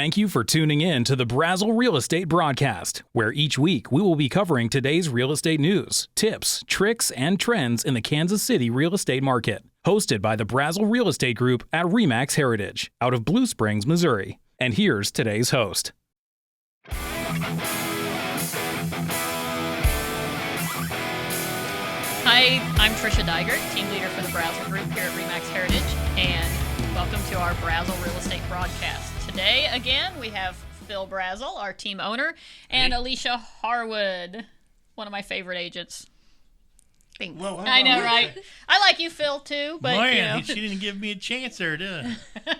Thank you for tuning in to the Brasel Real Estate Broadcast, where each week we will be covering today's real estate news, tips, tricks, and trends in the Kansas City real estate market. Hosted by the Brasel Real Estate Group at RE/MAX Heritage, out of Blue Springs, Missouri. And here's today's host. Hi, I'm Trisha Dygert, team leader for the Brasel Group here at RE/MAX Heritage, and welcome to our Brasel Real Estate Broadcast. Today, again, we have Phil Brasel, our team owner, and Alicia Harwood, one of my favorite agents. Thanks. Well, I know, right? I like you, Phil, too, but Man, she didn't give me a chance there, did I?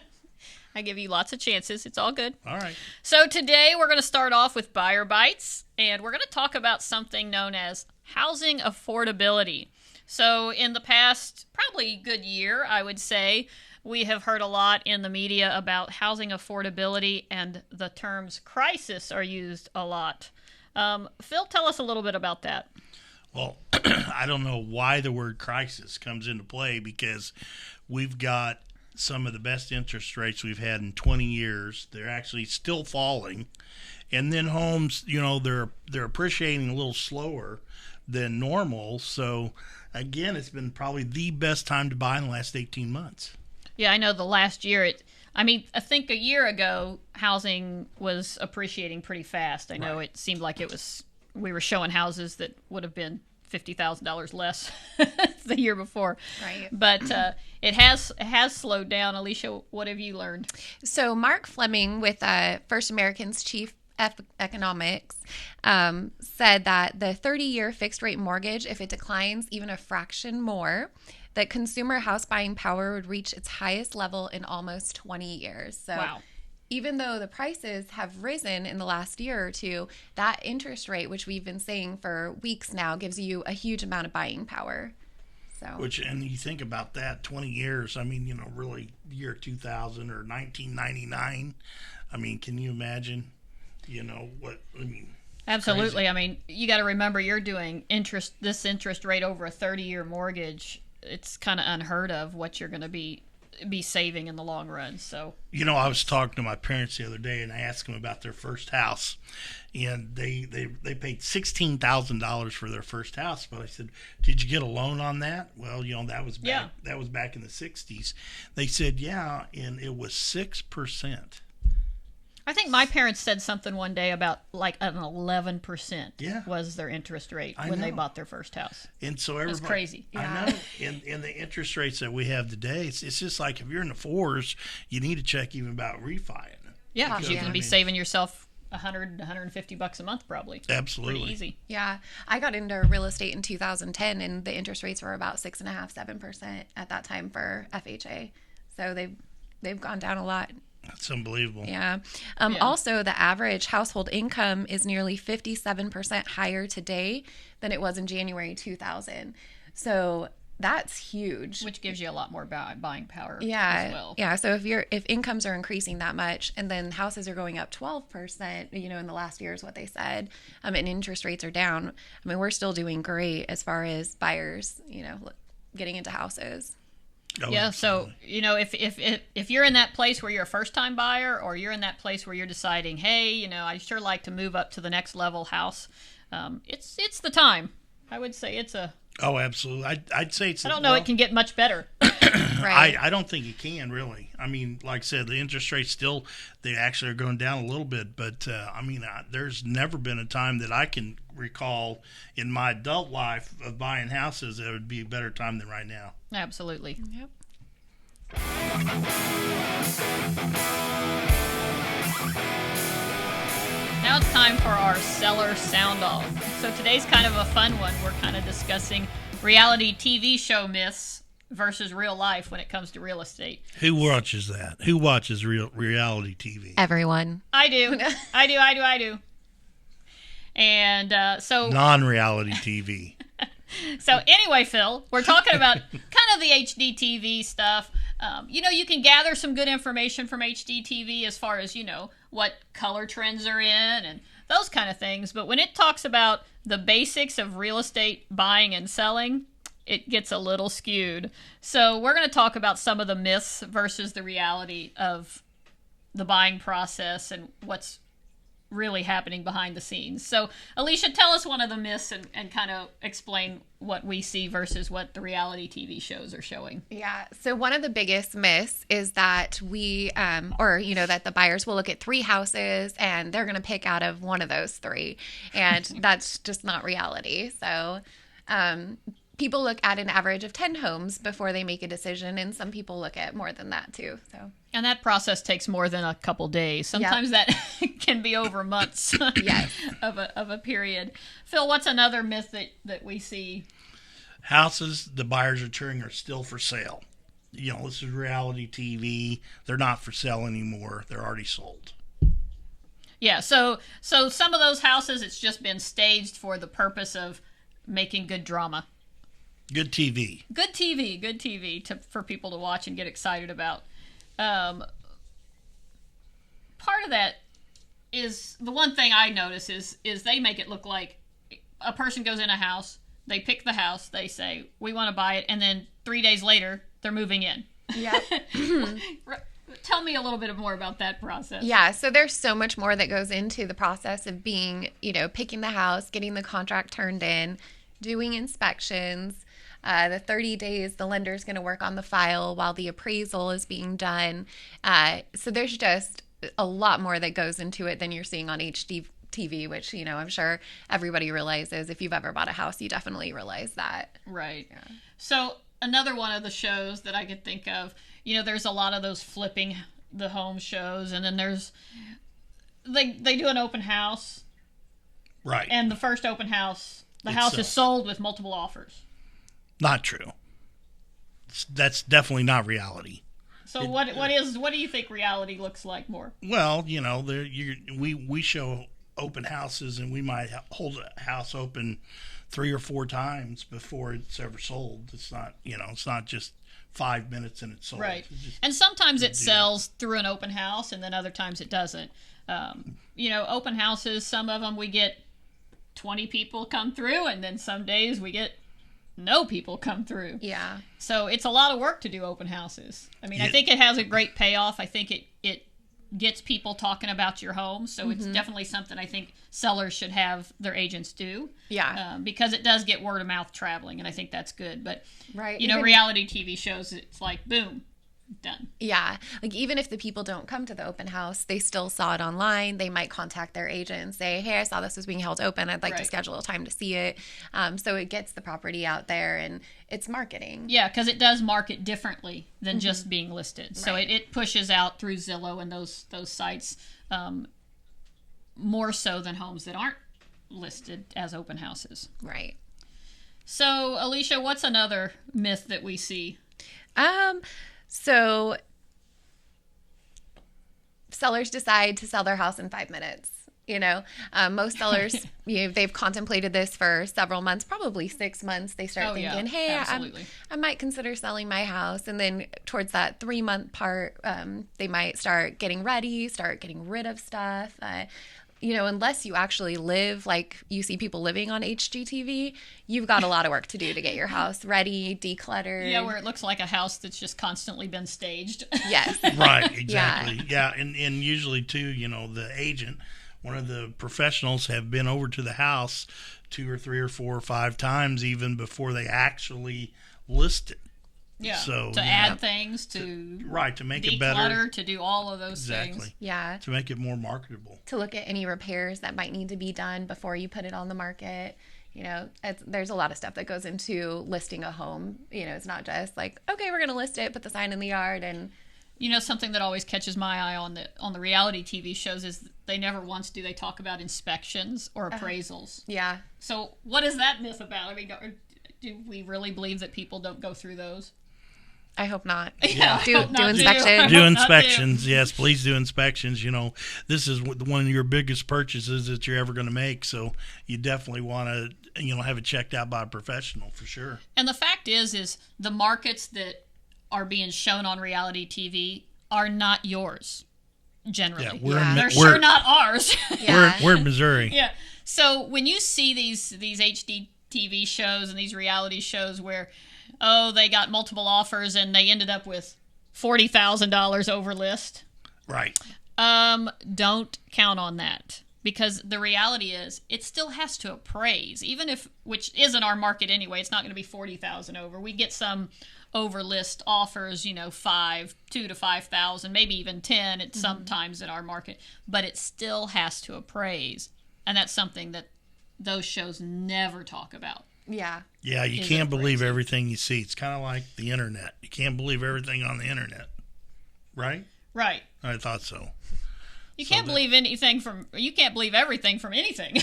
I give you lots of chances. It's all good. All right. So today we're going to start off with Buyer Bites, and we're going to talk about something known as housing affordability. So in the past, probably good year, I would say, we have heard a lot in the media about housing affordability, and the terms crisis are used a lot. Phil, tell us a little bit about that. Well, I don't know why the word crisis comes into play, because we've got some of the best interest rates we've had in 20 years. They're actually still falling. And then homes, you know, they're appreciating a little slower than normal. So, again, it's been probably the best time to buy in the last 18 months. Yeah, I know the last year, I think a year ago, housing was appreciating pretty fast. I know It seemed like we were showing houses that would have been $50,000 less the year before. Right. But it has slowed down. Alicia, what have you learned? So Mark Fleming with First American's chief economics said that the 30-year fixed rate mortgage, if it declines even a fraction more, that consumer house buying power would reach its highest level in almost 20 years. So wow. Even though the prices have risen in the last year or two, that interest rate, which we've been saying for weeks now, gives you a huge amount of buying power. And you think about that, 20 years, really year 2000 or 1999. Can you imagine, Absolutely. Crazy. You got to remember, you're doing this interest rate over a 30-year mortgage. It's kind of unheard of what you're going to be saving in the long run. So I was talking to my parents the other day, and I asked them about their first house, and they paid $16,000 for their first house. But I said, did you get a loan on that? Well, that was back in the 60s. They said, yeah, and it was 6%. I think my parents said something one day about like an 11% was their interest rate when they bought their first house. And so that's crazy. I know. And the interest rates that we have today, it's just like if you're in the fours, you need to check even about refining. Yeah, because you can be saving yourself $100, $150 a month probably. Absolutely. Pretty easy. Yeah. I got into real estate in 2010, and the interest rates were about 6.5%, 7% at that time for FHA. So they've gone down a lot. That's unbelievable. Yeah. Also, the average household income is nearly 57% higher today than it was in January 2000. So that's huge. Which gives you a lot more buying power as well. Yeah. So if incomes are increasing that much, and then houses are going up 12%, in the last year is what they said, and interest rates are down, we're still doing great as far as buyers, getting into houses. Oh, yeah, absolutely. So if you're in that place where you're a first-time buyer, or you're in that place where you're deciding, hey, I sure like to move up to the next level house, it's the time. I would say it's a. Oh, absolutely. I'd say it's. I don't know. It can get much better. Right. I don't think it can really. Like I said, the interest rates they actually are going down a little bit, but there's never been a time that I can recall in my adult life of buying houses that would be a better time than right now. Absolutely. Yep. Now it's time for our Seller Soundoff. So today's kind of a fun one. We're kind of discussing reality TV show myths versus real life when it comes to real estate. Who watches that? Who watches reality TV? Everyone. I do. I do. And so... Non-reality TV. So anyway, Phil, we're talking about kind of the HDTV stuff. You can gather some good information from HDTV as far as, what color trends are in and those kind of things. But when it talks about the basics of real estate buying and selling, it gets a little skewed. So we're going to talk about some of the myths versus the reality of the buying process and what's really happening behind the scenes. So, Alicia, tell us one of the myths and kind of explain what we see versus what the reality TV shows are showing. Yeah. So one of the biggest myths is that that the buyers will look at 3 houses and they're going to pick out of one of those 3. And that's just not reality. So, people look at an average of 10 homes before they make a decision, and some people look at more than that too. So, and that process takes more than a couple days. Sometimes that can be over months. Yes. of a period. Phil, what's another myth that we see? Houses the buyers are touring are still for sale. This is reality TV. They're not for sale anymore. They're already sold. Yeah, so some of those houses, it's just been staged for the purpose of making good drama. Good TV. Good TV for people to watch and get excited about. Part of that is, the one thing I notice is they make it look like a person goes in a house, they pick the house, they say, we want to buy it, and then 3 days later, they're moving in. Yeah. Tell me a little bit more about that process. Yeah, so there's so much more that goes into the process of being, picking the house, getting the contract turned in, doing inspections. The 30 days, the lender's going to work on the file while the appraisal is being done. So there's just a lot more that goes into it than you're seeing on HGTV, which, I'm sure everybody realizes. If you've ever bought a house, you definitely realize that. Right. Yeah. So another one of the shows that I could think of, there's a lot of those flipping the home shows, and then there's, they do an open house. Right. And the first open house, the house is sold with multiple offers. Not true. That's definitely not reality. So what do you think reality looks like more? Well, we show open houses, and we might hold a house open 3 or 4 times before it's ever sold. It's not, it's not just 5 minutes and it's sold. Right. And sometimes it sells through an open house, and then other times it doesn't. Open houses, some of them we get 20 people come through, and then some days we get no people come through. Yeah. So it's a lot of work to do open houses. I mean, I think it has a great payoff. I think it gets people talking about your home. So it's definitely something I think sellers should have their agents do. Yeah. Because it does get word of mouth traveling, and I think that's good. But, right. Reality TV shows, it's like, boom, done. Yeah. Like, even if the people don't come to the open house, they still saw it online. They might contact their agent and say, hey, I saw this was being held open. I'd like to schedule a time to see it. So it gets the property out there, and it's marketing. Yeah, because it does market differently than just being listed. So it pushes out through Zillow and those sites more so than homes that aren't listed as open houses. Right. So, Alicia, what's another myth that we see? So sellers decide to sell their house in 5 minutes. Most sellers, they've contemplated this for several months, probably 6 months. They start thinking, hey, I might consider selling my house. And then towards that 3-month part, they might start getting ready, start getting rid of stuff. Unless you actually live like you see people living on HGTV, you've got a lot of work to do to get your house ready, decluttered. Yeah, where it looks like a house that's just constantly been staged. Yes. Right, exactly. Yeah, and usually, too, the agent, one of the professionals have been over to the house 2 or 3 or 4 or 5 times even before they actually list it. Yeah, so, to add things, to make declutter, it better. To do all of those things. Yeah. To make it more marketable. To look at any repairs that might need to be done before you put it on the market. There's a lot of stuff that goes into listing a home. It's not just like, okay, we're going to list it, put the sign in the yard, and... something that always catches my eye on the reality TV shows is they never once do they talk about inspections or appraisals. Yeah. So what is that myth about? I mean, do we really believe that people don't go through those? I hope not. Yeah, do inspections. Do inspections. Yes, please do inspections. This is one of your biggest purchases that you're ever going to make. So you definitely want to, have it checked out by a professional for sure. And the fact is the markets that are being shown on reality TV are not yours. Generally, they're sure not ours. Yeah. We're in Missouri. Yeah. So when you see these HD TV shows and these reality shows where, they got multiple offers and they ended up with $40,000 over list. Right. Don't count on that, because the reality is it still has to appraise, even if, which isn't our market anyway. It's not going to be 40,000 over. We get some over list offers, 2 to 5,000, maybe even 10 at sometimes in our market, but it still has to appraise. And that's something that those shows never talk about. Yeah. Yeah, you can't believe everything you see. It's kind of like the internet. You can't believe everything on the internet, right? Right. I thought so. You can't believe everything from anything,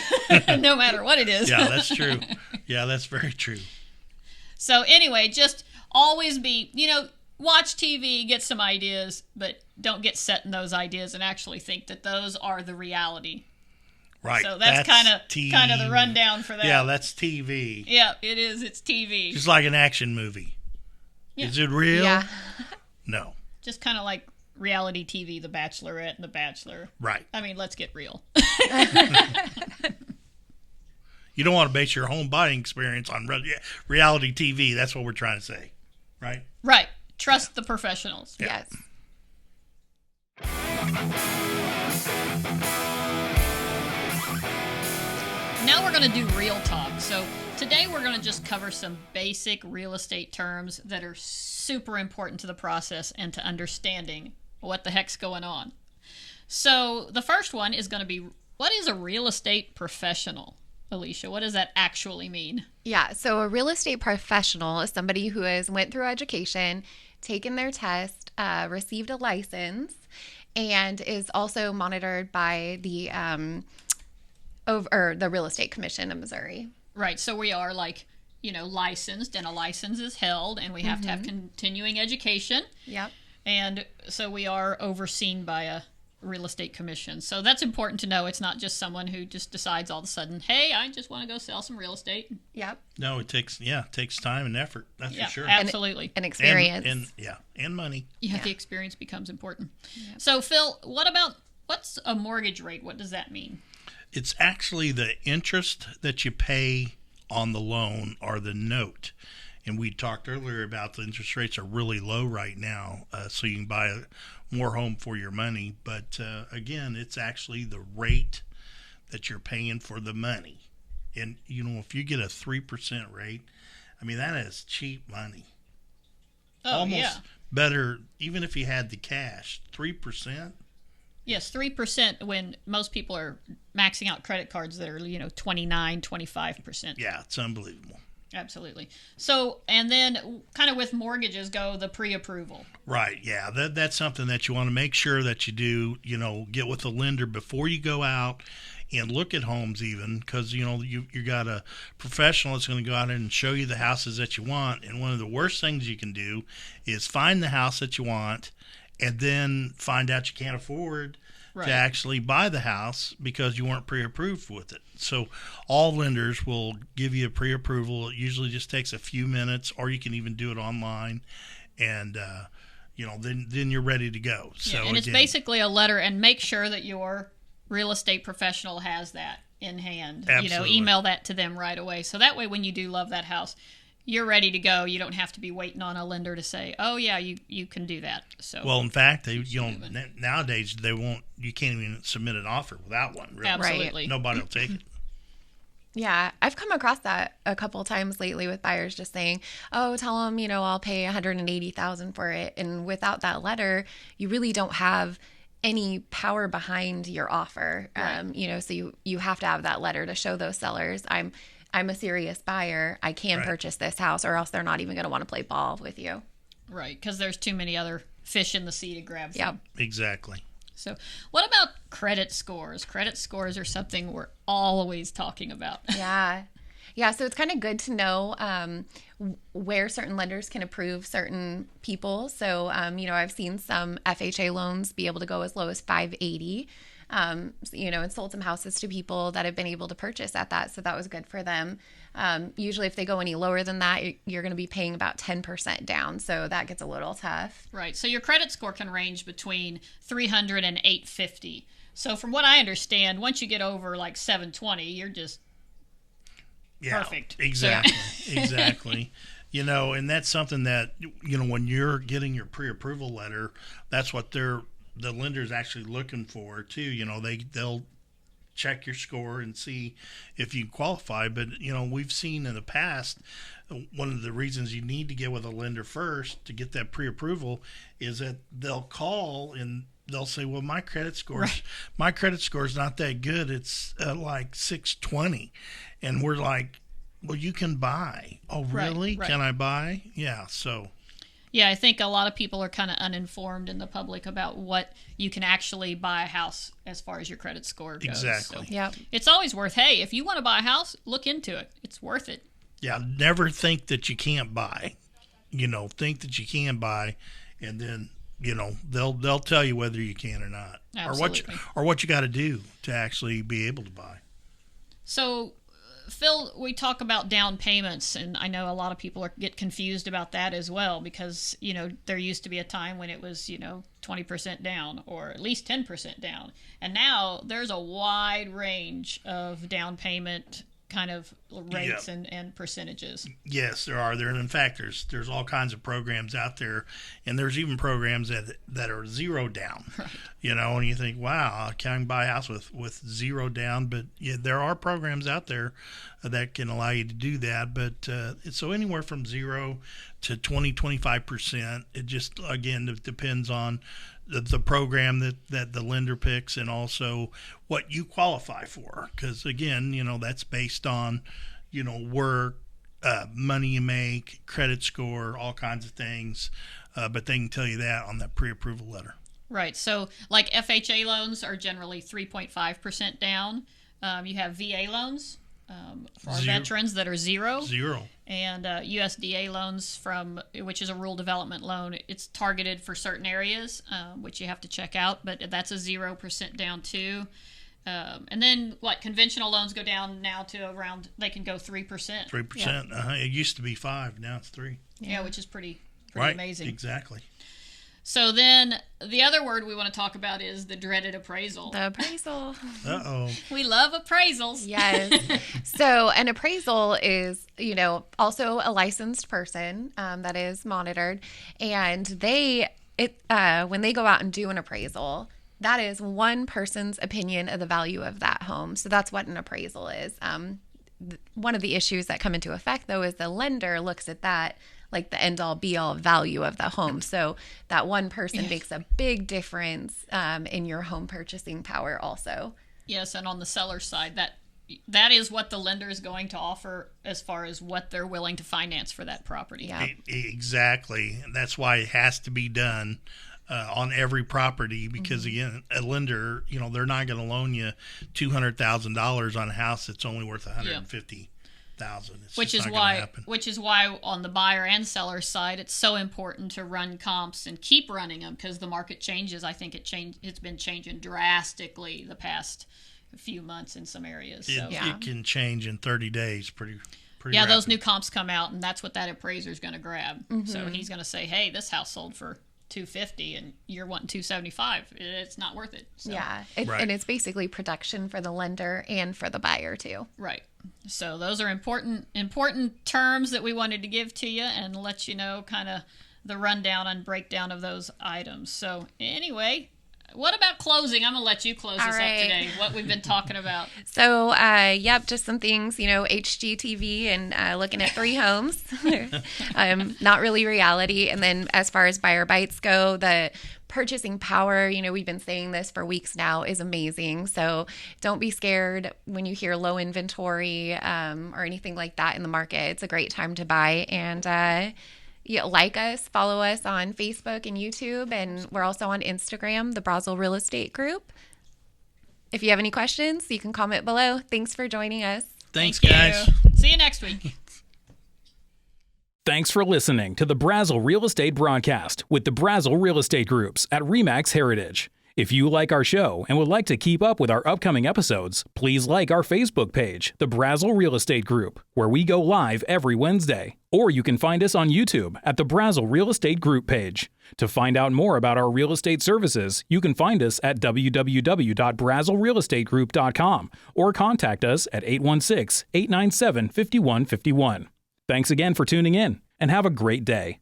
no matter what it is. Yeah, that's true. Yeah, that's very true. So anyway, just always be, watch TV, get some ideas, but don't get set in those ideas and actually think that those are the reality. Right. So that's kind of the rundown for that. Yeah, that's TV. Yeah, it is. It's TV. Just like an action movie. Yeah. Is it real? Yeah. No. Just kind of like reality TV, The Bachelorette and The Bachelor. Right. I mean, let's get real. You don't want to base your home buying experience on reality TV. That's what we're trying to say. Right? Right. Trust the professionals. Yeah. Yes. Now we're going to do real talk. So today we're going to just cover some basic real estate terms that are super important to the process and to understanding what the heck's going on. So the first one is going to be, what is a real estate professional? Alicia, what does that actually mean? Yeah, so a real estate professional is somebody who has went through education, taken their test, received a license, and is also monitored by the the Real Estate Commission of Missouri. Right, so we are licensed, and a license is held, and we have to have continuing education. Yep. And so we are overseen by a real estate commission. So that's important to know. It's not just someone who just decides all of a sudden, hey, I just want to go sell some real estate. Yep. No, it takes time and effort. That's for sure. Absolutely. And experience. And money. Yeah, the experience becomes important. Yep. So Phil, what's a mortgage rate? What does that mean? It's actually the interest that you pay on the loan or the note. And we talked earlier about the interest rates are really low right now, so you can buy more home for your money. But again, it's actually the rate that you're paying for the money. And, if you get a 3% rate, I mean, that is cheap money. Oh, almost better, even if you had the cash. 3%? Yes, 3% when most people are maxing out credit cards that are, 29, 25%. Yeah, it's unbelievable. Absolutely. So, and then kind of with mortgages go the pre-approval. Right. Yeah. That's something that you want to make sure that you do, get with the lender before you go out and look at homes even, because, you got a professional that's going to go out and show you the houses that you want. And one of the worst things you can do is find the house that you want and then find out you can't afford to actually buy the house because you weren't pre-approved with it. So all lenders will give you a pre-approval. It usually just takes a few minutes, or you can even do it online, and then you're ready to go. So and it's basically a letter, and make sure that your real estate professional has that in hand. Absolutely. Email that to them right away. So that way when you do love that house, you're ready to go. You don't have to be waiting on a lender to say, "Oh yeah, you can do that." So well, in fact, nowadays they won't. You can't even submit an offer without one. Really. Absolutely, right. Nobody will take it. Yeah, I've come across that a couple of times lately with buyers just saying, "Oh, tell them I'll pay $180,000 for it," and without that letter, you really don't have any power behind your offer. Right. So you have to have that letter to show those sellers, I'm a serious buyer. I can purchase this house, or else they're not even going to want to play ball with you. Right, because there's too many other fish in the sea to grab from. Yep. Exactly. So what about credit scores? Credit scores are something we're always talking about. Yeah. Yeah, so it's kind of good to know where certain lenders can approve certain people. So, I've seen some FHA loans be able to go as low as 580. And sold some houses to people that have been able to purchase at that. So that was good for them. Usually if they go any lower than that, you're going to be paying about 10% down. So that gets a little tough. Right. So your credit score can range between 300 and 850. So from what I understand, once you get over like 720, you're just perfect. Exactly. Exactly. And that's something that, when you're getting your pre-approval letter, that's what they're the lender's actually looking for too. You know, they'll check your score and see if you qualify. But, you know, we've seen in the past, one of the reasons you need to get with a lender first to get that pre-approval is that they'll call and they'll say, well, my credit score is not that good. It's like 620. And we're like, well, you can buy. Oh, really? Right. Can I buy? Yeah. So. Yeah, I think a lot of people are kind of uninformed in the public about what you can actually buy a house as far as your credit score goes. Exactly. So Yep. it's always worth, hey, if you want to buy a house, look into it. It's worth it. Yeah, never think that you can't buy. You know, think that you can buy, and then, you know, they'll tell you whether you can or not. Absolutely. Or what you got to do to actually be able to buy. So, Phil, we talk about down payments, and I know a lot of people get confused about that as well because, you know, there used to be a time when it was, you know, 20% down or at least 10% down. And now there's a wide range of down payment kind of rates and percentages. Yes, there are. And in fact, there's all kinds of programs out there, and there's even programs that are zero down. Right. You know, and you think, wow, can I buy a house with zero down? But yeah, there are programs out there that can allow you to do that. But so anywhere from 0 to 25%. It just, again, it depends on the program that the lender picks and also what you qualify for. Because, again, you know, that's based on, you know, work, money you make, credit score, all kinds of things. But they can tell you that on that pre-approval letter. Right. So, like FHA loans are generally 3.5% down. You have VA loans for our veterans that are zero. And USDA loans which is a rural development loan. It's targeted for certain areas, which you have to check out, but that's a 0% down too. And then conventional loans go down now to around, they can go 3%. 3%. Yeah. It used to be 5. Now it's 3. Yeah, which is pretty right. Amazing. Exactly. So then the other word we want to talk about is the dreaded appraisal. The appraisal. Uh-oh. We love appraisals. Yes. So an appraisal is, you know, also a licensed person that is monitored. And when they go out and do an appraisal, that is one person's opinion of the value of that home. So that's what an appraisal is. One of the issues that come into effect, though, is the lender looks at that like the end-all be-all value of the home. So that one person makes a big difference in your home purchasing power also. Yes, and on the seller side, that is what the lender is going to offer as far as what they're willing to finance for that property. Yeah. Exactly. And that's why it has to be done on every property because, again, a lender, you know, they're not going to loan you $200,000 on a house that's only worth $150,000. Which is why on the buyer and seller side, it's so important to run comps and keep running them because the market changes. I think it's been changing drastically the past few months in some areas. It can change in 30 days pretty yeah, rapid. those new comps come out, and that's what that appraiser is going to grab. So he's going to say, hey, this house sold for $250 and you're wanting $275. It's not worth it. So. Yeah, and it's basically protection for the lender and for the buyer too. Right. So those are important terms that we wanted to give to you and let you know kind of the rundown and breakdown of those items. So anyway, what about closing? I'm going to let you close this up today, what we've been talking about. So, just some things, you know, HGTV and looking at 3 homes. Not really reality. And then as far as buyer bites go, the purchasing power, you know, we've been saying this for weeks now, is amazing. So don't be scared when you hear low inventory or anything like that in the market. It's a great time to buy. And like us, follow us on Facebook and YouTube, and we're also on Instagram, the Brasel Real Estate Group. If you have any questions, you can comment below. Thanks for joining us. Thanks, guys. See you next week. Thanks for listening to the Brasel Real Estate Broadcast with the Brasel Real Estate Groups at RE/MAX Heritage. If you like our show and would like to keep up with our upcoming episodes, please like our Facebook page, the Brasel Real Estate Group, where we go live every Wednesday. Or you can find us on YouTube at the Brasel Real Estate Group page. To find out more about our real estate services, you can find us at www.braselrealestategroup.com or contact us at 816-897-5151. Thanks again for tuning in, and have a great day.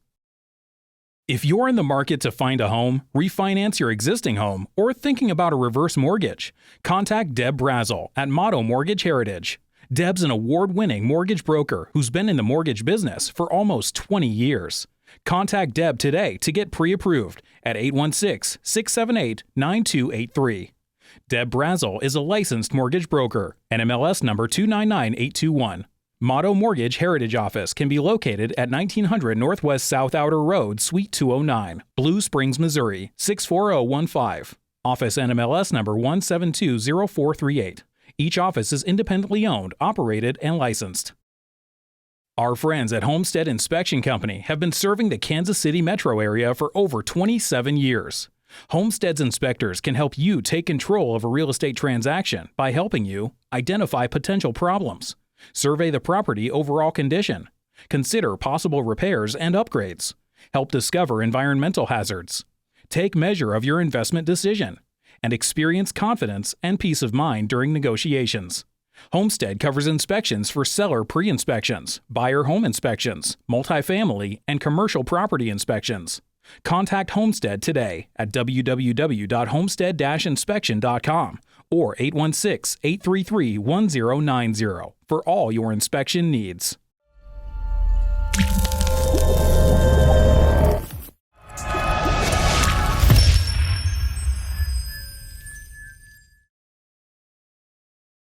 If you're in the market to find a home, refinance your existing home, or thinking about a reverse mortgage, contact Deb Brasel at Motto Mortgage Heritage. Deb's an award-winning mortgage broker who's been in the mortgage business for almost 20 years. Contact Deb today to get pre-approved at 816-678-9283. Deb Brasel is a licensed mortgage broker, NMLS number 299821. Motto Mortgage Heritage Office can be located at 1900 Northwest South Outer Road, Suite 209, Blue Springs, Missouri, 64015. Office NMLS number 1720438. Each office is independently owned, operated, and licensed. Our friends at Homestead Inspection Company have been serving the Kansas City metro area for over 27 years. Homestead's inspectors can help you take control of a real estate transaction by helping you identify potential problems, survey the property overall condition, consider possible repairs and upgrades, help discover environmental hazards, take measure of your investment decision, and experience confidence and peace of mind during negotiations. Homestead covers inspections for seller pre-inspections, buyer home inspections, multifamily, and commercial property inspections. Contact Homestead today at www.homestead-inspection.com or 816-833-1090 for all your inspection needs.